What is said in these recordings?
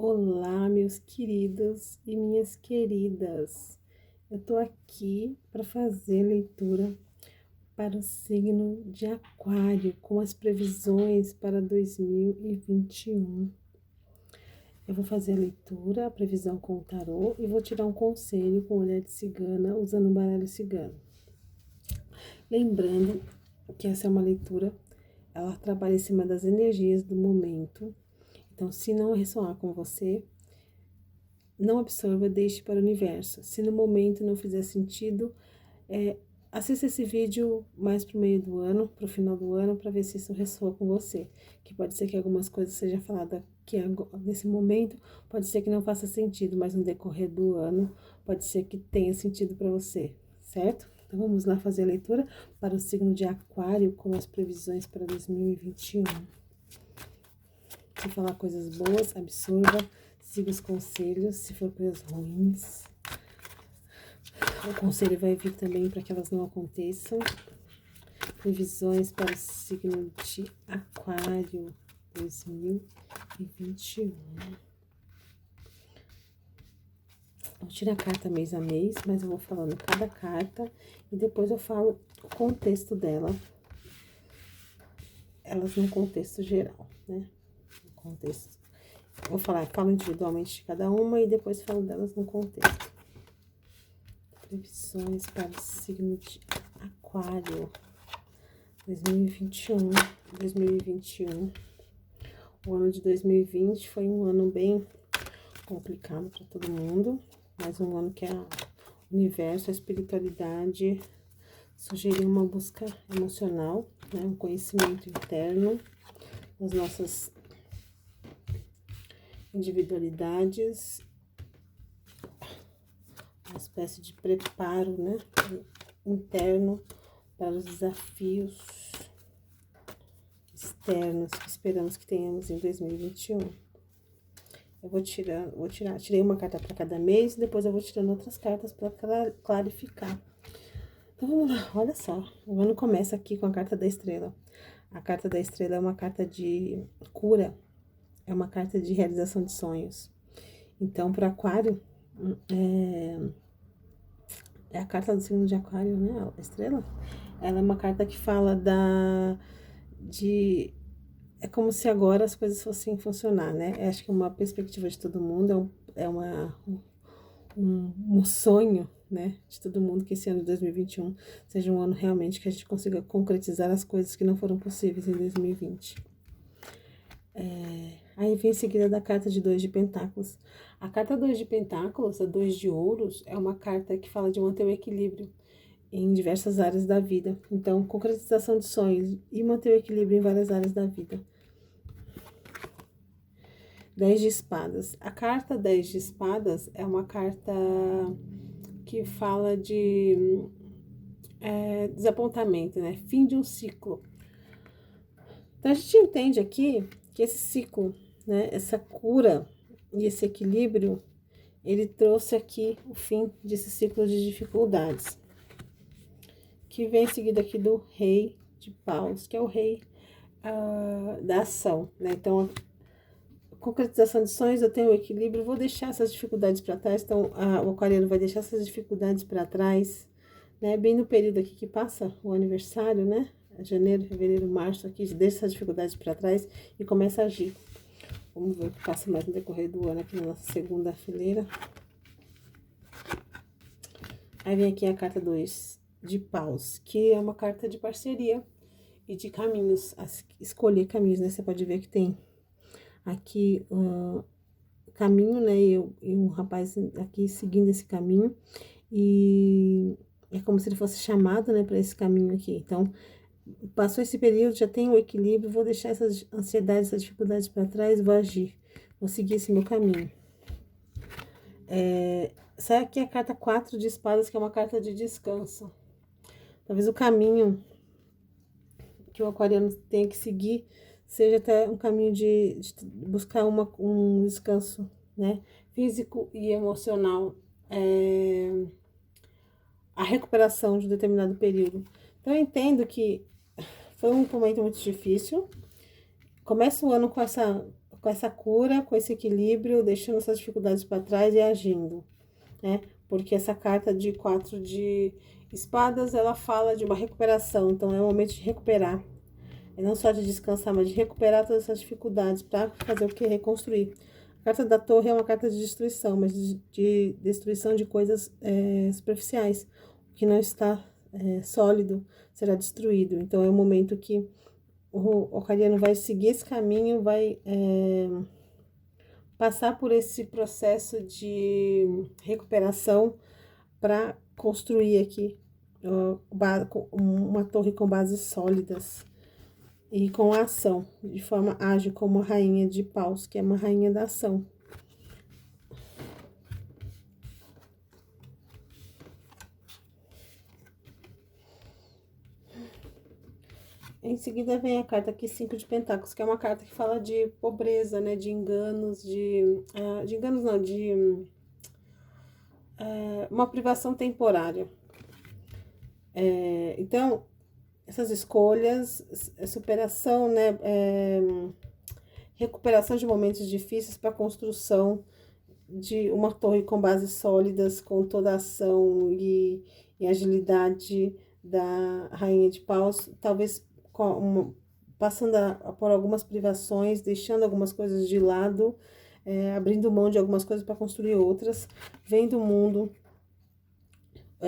Olá, meus queridos e minhas queridas. Eu tô aqui para fazer leitura para o signo de Aquário com as previsões para 2021. Eu vou fazer a leitura, a previsão com o tarô e vou tirar um conselho com olhar de cigana usando o baralho cigano. Lembrando que essa é uma leitura, ela trabalha em cima das energias do momento. Então, se não ressoar com você, não absorva, deixe para o universo. Se no momento não fizer sentido, assista esse vídeo mais pro meio do ano, pro final do ano, para ver se isso ressoa com você. Que pode ser que algumas coisas sejam faladas aqui nesse momento, pode ser que não faça sentido, mas no decorrer do ano, pode ser que tenha sentido para você, certo? Então vamos lá fazer a leitura para o signo de Aquário com as previsões para 2021. Se falar coisas boas, absorva, siga os conselhos. Se for coisas ruins, o conselho vai vir também para que elas não aconteçam. Previsões para o signo de Aquário 2021. Vou tirar a carta mês a mês, mas eu vou falando cada carta e depois eu falo o contexto dela. Elas no contexto geral, né? No contexto. Falo individualmente de cada uma e depois falo delas no contexto. Previsões para o signo de Aquário 2021. O ano de 2020 foi um ano bem complicado para todo mundo, mas um ano que o universo, a espiritualidade sugeriu uma busca emocional, né, um conhecimento interno das nossas individualidades, uma espécie de preparo, né, interno para os desafios externos que esperamos que tenhamos em 2021. Eu tirei uma carta para cada mês e depois eu vou tirando outras cartas para clarificar. Então vamos lá, olha só, o ano começa aqui com a carta da estrela. A carta da estrela é uma carta de cura, é uma carta de realização de sonhos. Então, para Aquário, é a carta do signo de Aquário, né? A estrela. Ela é uma carta que fala é como se agora as coisas fossem funcionar, né? Eu acho que é uma perspectiva de todo mundo, um sonho, né? De todo mundo que esse ano de 2021 seja um ano realmente que a gente consiga concretizar as coisas que não foram possíveis em 2020. Aí vem em seguida da carta de 2 de Pentáculos. A carta 2 de Pentáculos, a 2 de Ouros, é uma carta que fala de manter o equilíbrio em diversas áreas da vida. Então, concretização de sonhos e manter o equilíbrio em várias áreas da vida. 10 de Espadas. A carta 10 de Espadas é uma carta que fala de desapontamento, né? Fim de um ciclo. Então, a gente entende aqui que esse ciclo, né? Essa cura e esse equilíbrio, ele trouxe aqui o fim desse ciclo de dificuldades. Que vem em seguida aqui do Rei de Paus, que é o rei da ação, né? Então, concretização de sonhos, eu tenho o equilíbrio, vou deixar essas dificuldades para trás, então o aquariano vai deixar essas dificuldades para trás, né? Bem no período aqui que passa o aniversário, né? Janeiro, fevereiro, março, aqui, deixa essas dificuldades para trás e começa a agir. Vamos ver o que passa mais no decorrer do ano aqui na nossa segunda fileira. Aí vem aqui a carta 2 de Paus, que é uma carta de parceria e de caminhos, escolher caminhos, né? Você pode ver que tem aqui caminho, né? E um rapaz aqui seguindo esse caminho, e é como se ele fosse chamado, né, para esse caminho aqui. Então, passou esse período, já tem o equilíbrio, vou deixar essas ansiedades, essas dificuldades para trás, vou agir, vou seguir esse meu caminho. Sai aqui a carta 4 de Espadas, que é uma carta de descanso. Talvez o caminho que o aquariano tenha que seguir seja até um caminho de buscar um descanso, né, físico e emocional, a recuperação de um determinado período. Então, eu entendo que foi um momento muito difícil. Começa o ano com essa cura, com esse equilíbrio, deixando essas dificuldades para trás e agindo, né? Porque essa carta de 4 de espadas, ela fala de uma recuperação, então é o momento de recuperar. É não só de descansar, mas de recuperar todas essas dificuldades para fazer o que? Reconstruir. A carta da torre é uma carta de destruição, mas de destruição de coisas superficiais. O que não está sólido será destruído. Então é o momento que o Ocariano vai seguir esse caminho, vai passar por esse processo de recuperação para construir aqui uma torre com bases sólidas e com ação, de forma ágil, como a rainha de paus, que é uma rainha da ação. Em seguida vem a carta aqui, 5 de pentáculos, que é uma carta que fala de pobreza, né, de enganos, de enganos não, de uma privação temporária. Então, essas escolhas, superação, né, recuperação de momentos difíceis para a construção de uma torre com bases sólidas, com toda a ação e agilidade da rainha de paus, talvez passando por algumas privações, deixando algumas coisas de lado, abrindo mão de algumas coisas para construir outras, vendo o mundo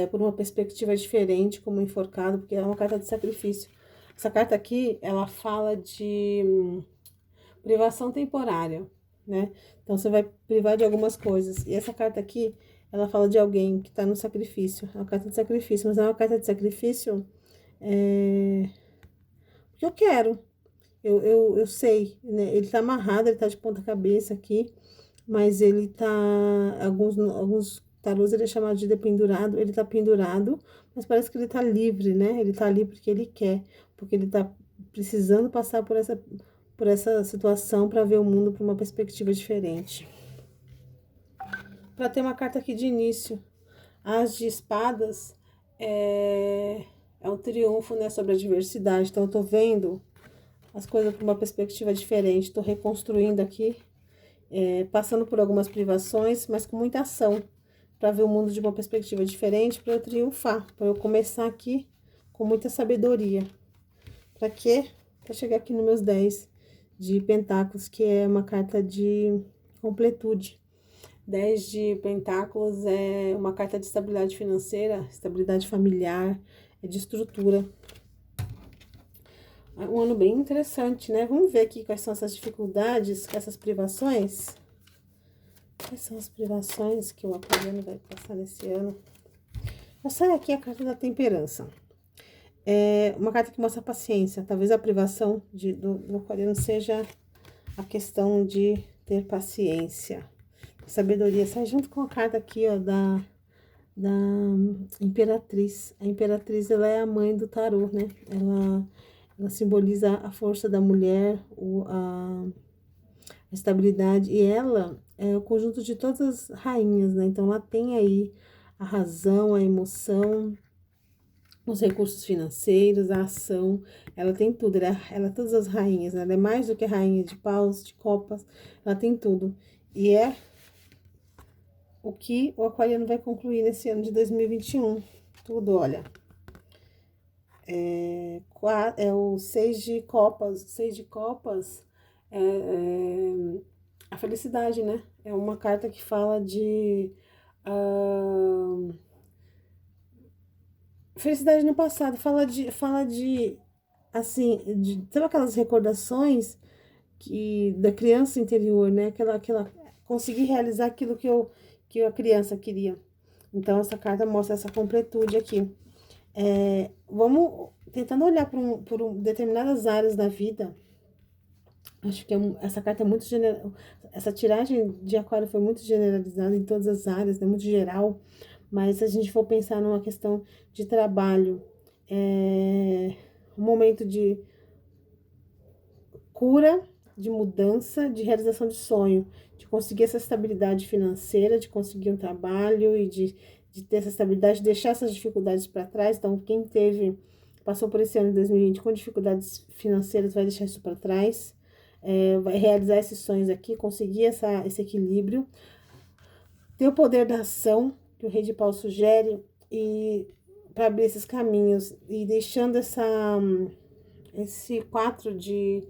por uma perspectiva diferente, como enforcado, porque é uma carta de sacrifício. Essa carta aqui, ela fala de privação temporária, né? Então, você vai privar de algumas coisas. E essa carta aqui, ela fala de alguém que está no sacrifício. É uma carta de sacrifício, mas é uma carta de sacrifício porque eu quero. Eu sei, né? Ele tá amarrado, ele tá de ponta cabeça aqui, mas ele tá... Alguns tarôs ele é chamado de dependurado, ele tá pendurado, mas parece que ele tá livre, né? Ele tá ali porque ele quer, porque ele tá precisando passar por essa situação para ver o mundo por uma perspectiva diferente. Para ter uma carta aqui de início, As de espadas é um triunfo, né, sobre a adversidade. Então eu tô vendo as coisas por uma perspectiva diferente, tô reconstruindo aqui, passando por algumas privações, mas com muita ação, para ver o mundo de uma perspectiva diferente, para eu triunfar, para eu começar aqui com muita sabedoria. Para quê? Para chegar aqui nos meus 10 de pentáculos, que é uma carta de completude. 10 de pentáculos é uma carta de estabilidade financeira, estabilidade familiar, de estrutura. É um ano bem interessante, né? Vamos ver aqui quais são essas dificuldades, essas privações. Quais são as privações que o aquariano vai passar nesse ano? Eu saio aqui a carta da temperança. É uma carta que mostra paciência. Talvez a privação do aquariano seja a questão de ter paciência. Sabedoria. Sai junto com a carta aqui, ó, da Imperatriz. A Imperatriz, ela é a mãe do tarô, né? Ela simboliza a força da mulher, a estabilidade, e ela é o conjunto de todas as rainhas, né? Então, ela tem aí a razão, a emoção, os recursos financeiros, a ação, ela tem tudo, ela é todas as rainhas, né? Ela é mais do que rainha de paus, de copas, ela tem tudo. E é o que o aquariano vai concluir nesse ano de 2021. Tudo, olha. É o 6 de copas. 6 de copas é a felicidade, né? É uma carta que fala de felicidade no passado. Fala de assim, sabe aquelas recordações da criança interior, né? Aquela conseguir realizar aquilo que a criança queria. Então, essa carta mostra essa completude aqui. Vamos tentando olhar por determinadas áreas da vida. Acho que essa carta é muito essa tiragem de aquário foi muito generalizada em todas as áreas, né? Muito geral. Mas se a gente for pensar numa questão de trabalho, um momento de cura, de mudança, de realização de sonho, de conseguir essa estabilidade financeira, de conseguir um trabalho e de ter essa estabilidade, de deixar essas dificuldades para trás. Então, quem passou por esse ano de 2020 com dificuldades financeiras vai deixar isso para trás. vai realizar esses sonhos aqui, conseguir esse equilíbrio, ter o poder da ação, que o Rei de Paus sugere, e para abrir esses caminhos, e deixando esse 4 de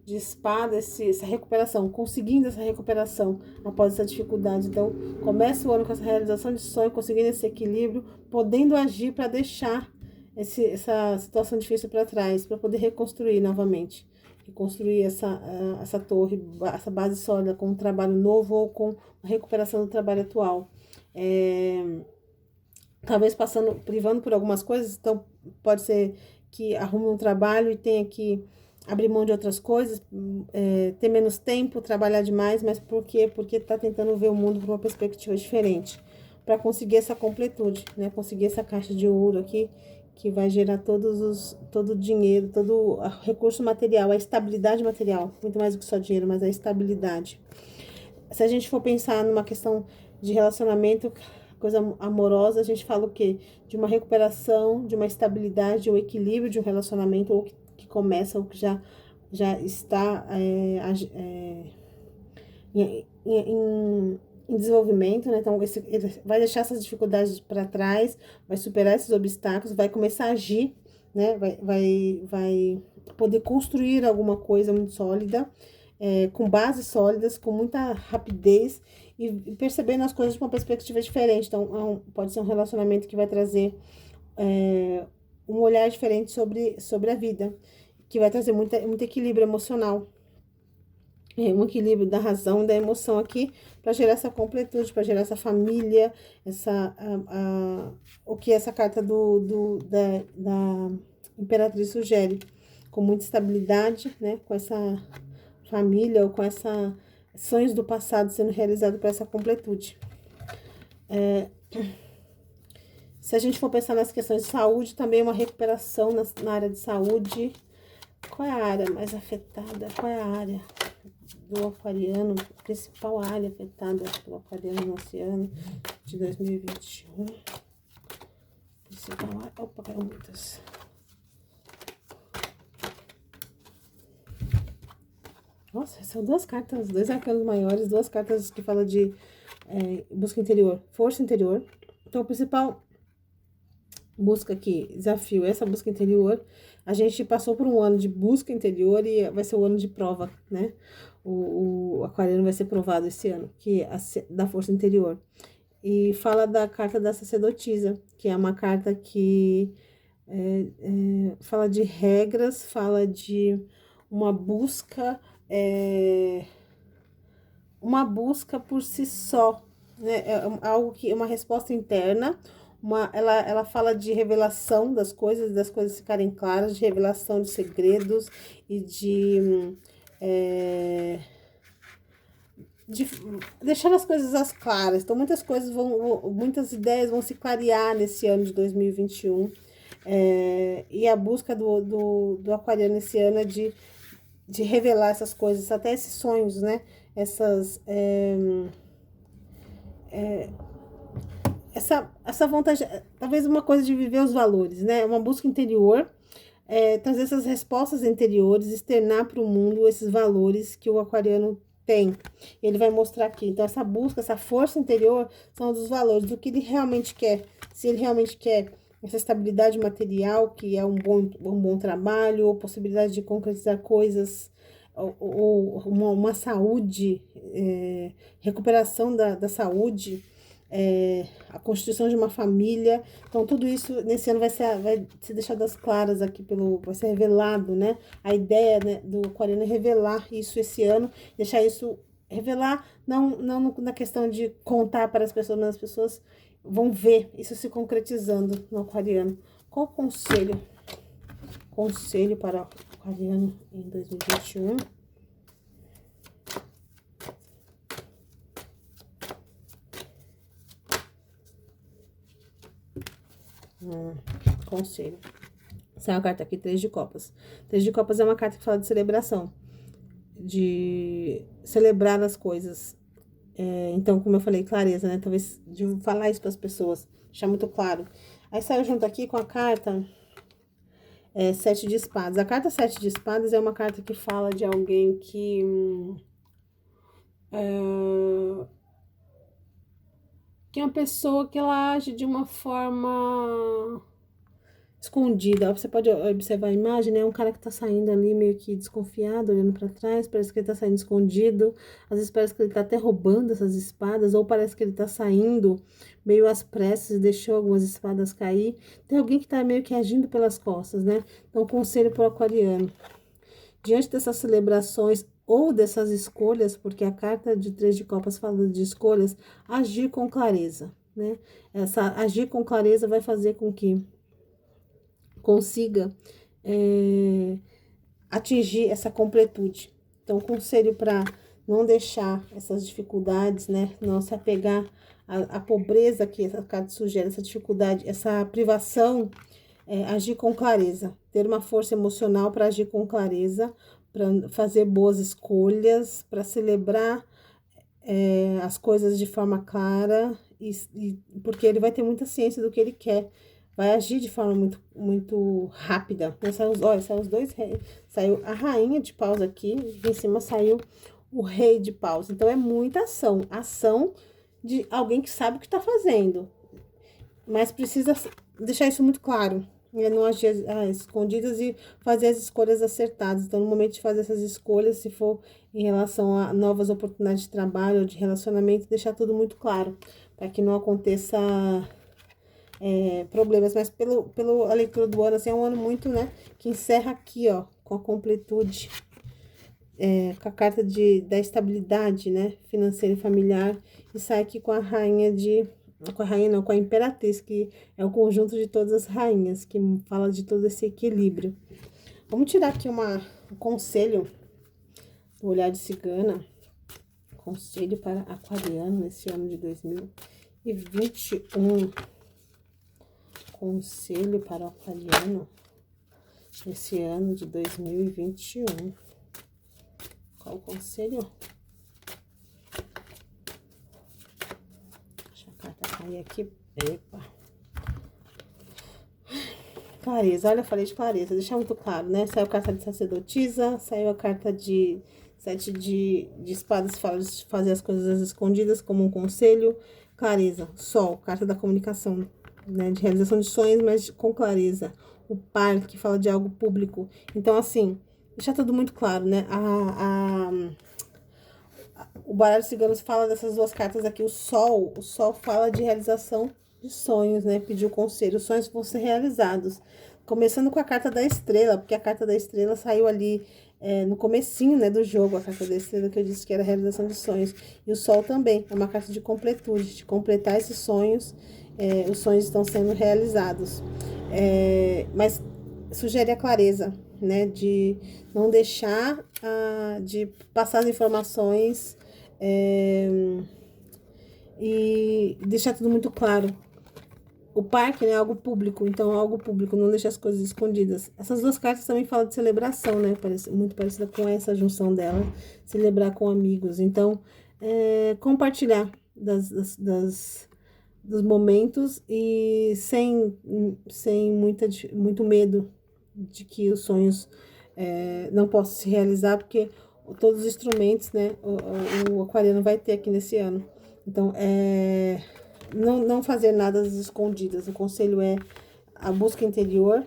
espada, essa recuperação, conseguindo essa recuperação após essa dificuldade. Então, começa o ano com essa realização de sonho, conseguindo esse equilíbrio, podendo agir para deixar essa situação difícil para trás, para poder reconstruir novamente. Reconstruir essa torre, essa base sólida com um trabalho novo ou com a recuperação do trabalho atual. Talvez privando por algumas coisas, então pode ser que arrume um trabalho e tenha que abrir mão de outras coisas, ter menos tempo, trabalhar demais, mas por quê? Porque está tentando ver o mundo por uma perspectiva diferente, para conseguir essa completude, né? Conseguir essa caixa de ouro aqui, que vai gerar todo o dinheiro, todo o recurso material, a estabilidade material, muito mais do que só dinheiro, mas a estabilidade. Se a gente for pensar numa questão de relacionamento, coisa amorosa, a gente fala o quê? De uma recuperação, de uma estabilidade, de um equilíbrio de um relacionamento, ou que começa, ou que já está em desenvolvimento, né? Então, ele vai deixar essas dificuldades para trás, vai superar esses obstáculos, vai começar a agir, né? Vai poder construir alguma coisa muito sólida, com bases sólidas, com muita rapidez e percebendo as coisas de uma perspectiva diferente. Então, pode ser um relacionamento que vai trazer um olhar diferente sobre a vida, que vai trazer muito equilíbrio emocional. Um equilíbrio da razão e da emoção aqui, para gerar essa completude, para gerar essa família, o que essa carta da Imperatriz sugere, com muita estabilidade, né, com essa família, ou com sonhos do passado sendo realizados para essa completude. Se a gente for pensar nas questões de saúde, também uma recuperação na área de saúde. Qual é a área mais afetada? Qual é a área do aquariano, a principal área afetada pelo aquariano nesse ano de 2021? Principal área... Opa, caiu muitas. Nossa, são duas cartas, 2 arcanos maiores, 2 cartas que falam de busca interior, força interior. Então, o principal busca aqui, desafio, essa busca interior. A gente passou por um ano de busca interior e vai ser o ano de prova, né? O aquariano vai ser provado esse ano, que é da força interior. E fala da carta da sacerdotisa, que é uma carta que fala de regras, fala de uma busca por si só, né? Algo que uma resposta interna. Ela fala de revelação das coisas ficarem claras, de revelação de segredos e de deixar as coisas claras. Então, muitas ideias vão se clarear nesse ano de 2021. E a busca do aquariano esse ano é de revelar essas coisas, até esses sonhos, né? Essa vontade, talvez uma coisa de viver os valores, né? Uma busca interior, trazer essas respostas interiores, externar para o mundo esses valores que o aquariano tem. Ele vai mostrar aqui. Então, essa busca, essa força interior são dos valores, do que ele realmente quer. Se ele realmente quer essa estabilidade material, que é um bom trabalho, ou possibilidade de concretizar coisas, ou uma saúde, recuperação da saúde, a constituição de uma família. Então, tudo isso nesse ano vai ser deixado às claras aqui, vai ser revelado, né? A ideia, né, do aquariano é revelar isso esse ano, deixar isso, revelar, não na questão de contar para as pessoas, mas as pessoas vão ver isso se concretizando no aquariano. Qual o conselho para o aquariano em 2021? Conselho. Essa é uma carta aqui, 3 de copas. 3 de copas é uma carta que fala de celebração, de celebrar as coisas. Então, como eu falei, clareza, né? Talvez de falar isso para as pessoas, deixar muito claro. Aí saiu junto aqui com a carta Sete de espadas. A carta sete de espadas é uma carta que fala de alguém que é uma pessoa que ela age de uma forma escondida. Você pode observar a imagem, né? Um cara que tá saindo ali meio que desconfiado, olhando pra trás, parece que ele tá saindo escondido. Às vezes parece que ele tá até roubando essas espadas, ou parece que ele tá saindo meio às pressas e deixou algumas espadas cair. Tem alguém que tá meio que agindo pelas costas, né? Então, conselho pro aquariano. Diante dessas celebrações ou dessas escolhas, porque a carta de Três de Copas fala de escolhas, agir com clareza, né? Agir com clareza vai fazer com que consiga atingir essa completude. Então, conselho para não deixar essas dificuldades, né? Não se apegar à pobreza que essa carta sugere, essa dificuldade, essa privação, agir com clareza, ter uma força emocional para agir com clareza, para fazer boas escolhas, para celebrar as coisas de forma clara, porque ele vai ter muita ciência do que ele quer, vai agir de forma muito, muito rápida. Olha, saiu os dois reis, saiu a rainha de paus aqui, e em cima saiu o rei de paus. Então, é muita ação de alguém que sabe o que está fazendo, mas precisa deixar isso muito claro. Não agir escondidas e fazer as escolhas acertadas. Então, no momento de fazer essas escolhas, se for em relação a novas oportunidades de trabalho ou de relacionamento, deixar tudo muito claro, para que não aconteça problemas. Mas pela leitura do ano, assim, é um ano muito, né, que encerra aqui, ó, com a completude, com a carta da estabilidade, né, financeira e familiar, e sai aqui com a rainha com a rainha não, com a imperatriz, que é o conjunto de todas as rainhas, que fala de todo esse equilíbrio. Vamos tirar aqui um conselho do olhar de cigana, conselho para aquariano nesse ano de 2021. Conselho para o aquariano nesse ano de 2021. Qual o conselho? Deixa a carta cair aqui. Epa. Clareza, olha, eu falei de clareza, deixar muito claro, né? Saiu a carta de sacerdotisa, saiu a carta de sete de espadas, fala de fazer as coisas escondidas como um conselho. Clareza, sol, carta da comunicação, né? De realização de sonhos, mas com clareza. O par, que fala de algo público. Então, assim, deixar tudo muito claro, né? O baralho ciganos fala dessas duas cartas aqui. O sol fala de realização de sonhos, né? Pediu conselho. Os sonhos vão ser realizados. Começando com a carta da estrela, porque a carta da estrela saiu ali no comecinho, né, do jogo, a carta da estrela que eu disse que era a realização de sonhos. E o sol também é uma carta de completude, de completar esses sonhos. Os sonhos estão sendo realizados. Mas sugere a clareza, né, de não deixar de passar as informações e deixar tudo muito claro. O parque, né, é algo público, então algo público, não deixar as coisas escondidas. Essas duas cartas também falam de celebração, né, muito parecida com essa junção dela, celebrar com amigos. Então, compartilhar dos momentos e sem muito medo de que os sonhos não possam se realizar, porque todos os instrumentos, né, o aquariano vai ter aqui nesse ano. Então, não fazer nada às escondidas. O conselho é a busca interior,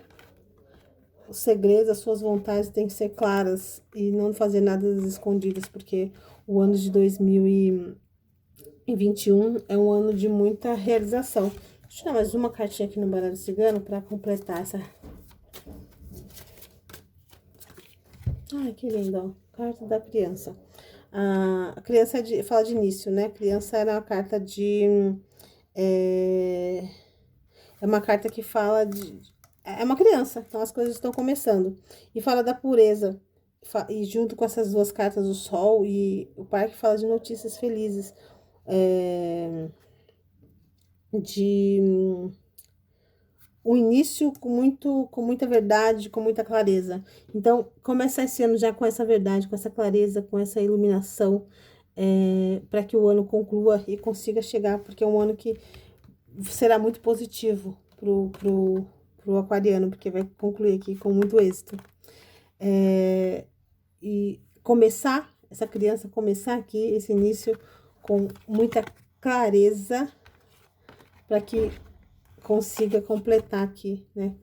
os segredos, as suas vontades têm que ser claras e não fazer nada às escondidas, porque o ano de 2021 é um ano de muita realização. Deixa eu tirar mais uma cartinha aqui no baralho cigano para completar essa. Ai, que lindo, ó. Carta da criança. A criança fala de início, né? Criança era uma carta de... É uma carta que fala de... É uma criança, então as coisas estão começando. E fala da pureza. E junto com essas duas cartas, o sol e o parque, fala de notícias felizes. De um início com muita verdade, com muita clareza. Então, começar esse ano já com essa verdade, com essa clareza, com essa iluminação, para que o ano conclua e consiga chegar, porque é um ano que será muito positivo pro aquariano, porque vai concluir aqui com muito êxito. E começar, essa criança começar aqui, esse início com muita clareza, para que consiga completar aqui, né?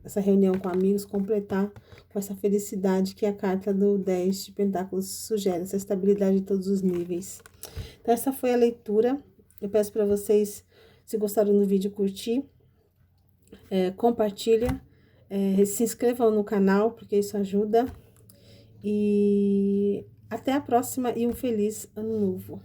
Essa reunião com amigos, completar com essa felicidade que a carta do 10 de Pentáculos sugere, essa estabilidade de todos os níveis. Então, essa foi a leitura. Eu peço para vocês, se gostaram do vídeo, curtir, compartilha, se inscrevam no canal, porque isso ajuda. E até a próxima e um feliz ano novo.